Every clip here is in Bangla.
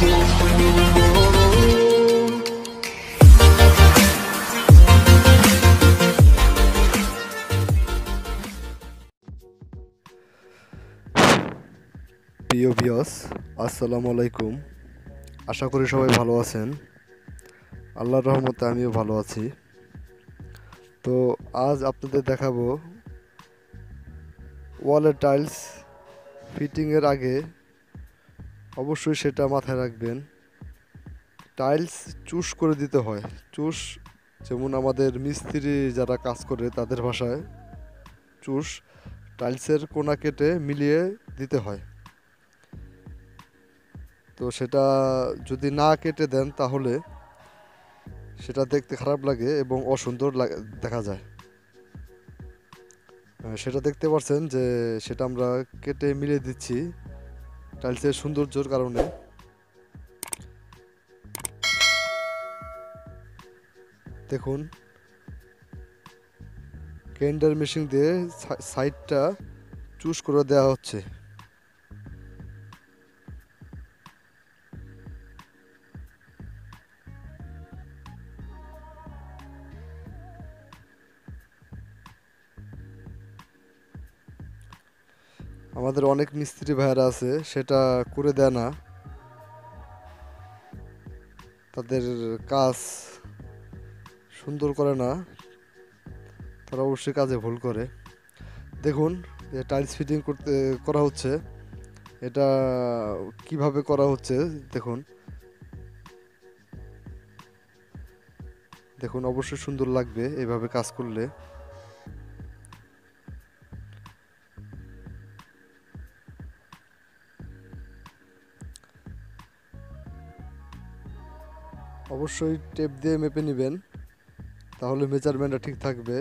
প্রিয় ভিউয়ার্স, আসসালামু আলাইকুম। আশা করি সবাই ভালো আছেন। আল্লাহর রহমতে আমিও ভালো আছি। তো আজ আপনাদের দেখাবো ওয়ালের টাইলস ফিটিংয়ের আগে অবশ্যই সেটা মাথায় রাখবেন, টাইলস চুষ করে দিতে হয়। চুষ যেমন আমাদের মিস্ত্রি যারা কাজ করে তাদের ভাষায় চুষ, টাইলসের কোনা কেটে মিলিয়ে দিতে হয়। তো সেটা যদি না কেটে দেন তাহলে সেটা দেখতে খারাপ লাগে এবং অসুন্দর দেখা যায়। সেটা দেখতে পাচ্ছেন যে সেটা আমরা কেটে মিলিয়ে দিচ্ছি টাইলসের সৌন্দর্যের কারণে। দেখুন, গ্রাইন্ডার মেশিন দিয়ে সাইডটা চুজ করে দেওয়া হচ্ছে। আমাদের অনেক মিস্ত্রি ভাইয়েরা আছে সেটা করে দেয় না, তাদের কাজ সুন্দর করে না, তারা অবশ্যই কাজে ভুল করে। দেখুন, যে টাইলস ফিটিং করা হচ্ছে, এটা কিভাবে করা হচ্ছে দেখুন। দেখুন, অবশ্যই সুন্দর লাগবে এভাবে কাজ করলে। অবশ্যই টেপ দিয়ে মেপে নেবেন, তাহলে মেজারমেন্টটা ঠিক থাকবে।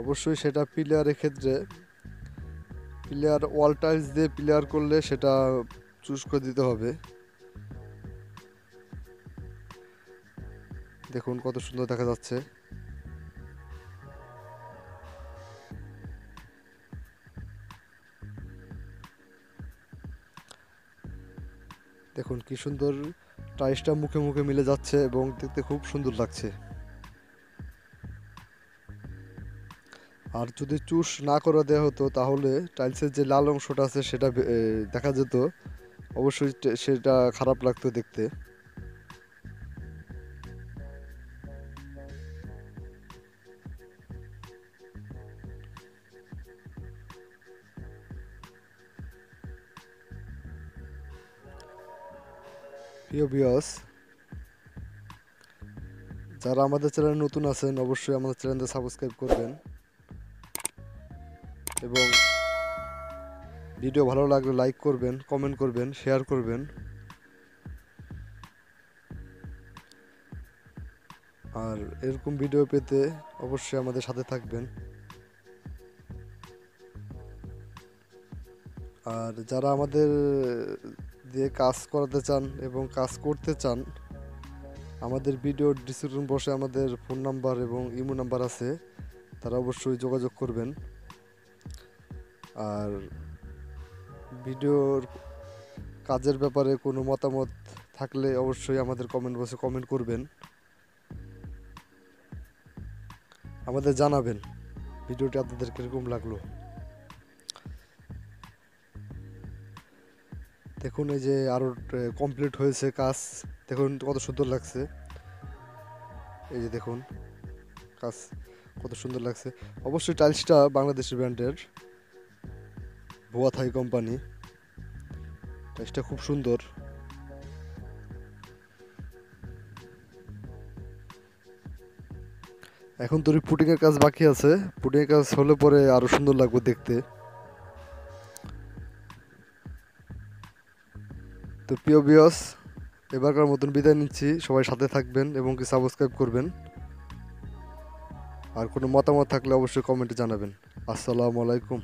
অবশ্যই সেটা পিলারের ক্ষেত্রে পিলার ওয়াল টাইলস দিয়ে পিলার করলে সেটা চুজ করে দিতে হবে। দেখুন কত সুন্দর দেখা যাচ্ছে। দেখুন কি সুন্দর টাইলসটা মুখে মুখে মিলে যাচ্ছে এবং দেখতে খুব সুন্দর লাগছে। আর যদি চুষ না করে দেওয়া হতো তাহলে টাইলসের যে লাল অংশটা আছে সেটা দেখা যেত। অবশ্যই সেটা খারাপ লাগতো দেখতে। প্রিয় ভিউয়ার্স, যারা আমাদের চ্যানেলে নতুন আছেন অবশ্যই আমাদের চ্যানেলটা সাবস্ক্রাইব করবেন এবং ভিডিও ভালো লাগলে লাইক করবেন, কমেন্ট করবেন, শেয়ার করবেন। আর এরকম ভিডিও পেতে অবশ্যই আমাদের সাথে থাকবেন। আর যারা আমাদের দিয়ে কাজ করাতে চান এবং কাজ করতে চান, আমাদের ভিডিওর ডিসক্রিপশন বক্সে আমাদের ফোন নাম্বার এবং ইমো নাম্বার আছে, তারা অবশ্যই যোগাযোগ করবেন। আর ভিডিওর কাজের ব্যাপারে কোনো মতামত থাকলে অবশ্যই আমাদের কমেন্ট বক্সে কমেন্ট করবেন, আমাদের জানাবেন ভিডিওটি আপনাদের কীরকম লাগলো। দেখুন এই যে আরও কমপ্লিট হয়েছে কাজ, দেখুন কত সুন্দর লাগছে। এই যে দেখুন কাজ কত সুন্দর লাগছে। অবশ্যই টাইলসটা বাংলাদেশি ব্র্যান্ডের, ভুয়া থাই কোম্পানি। টাইলসটা খুব সুন্দর। এখন তো পুটিংয়ের কাজ বাকি আছে, পুটিংয়ের কাজ হলে পরে আরও সুন্দর লাগবে দেখতে। তো প্রিয় ভিউয়ার্স, এবারকার মতন বিদায় নিচ্ছি। সবাই সাথে থাকবেন এবং কি সাবস্ক্রাইব করবেন। আর কোনো মতামত থাকলে অবশ্যই কমেন্টে জানাবেন। আসসালামু আলাইকুম।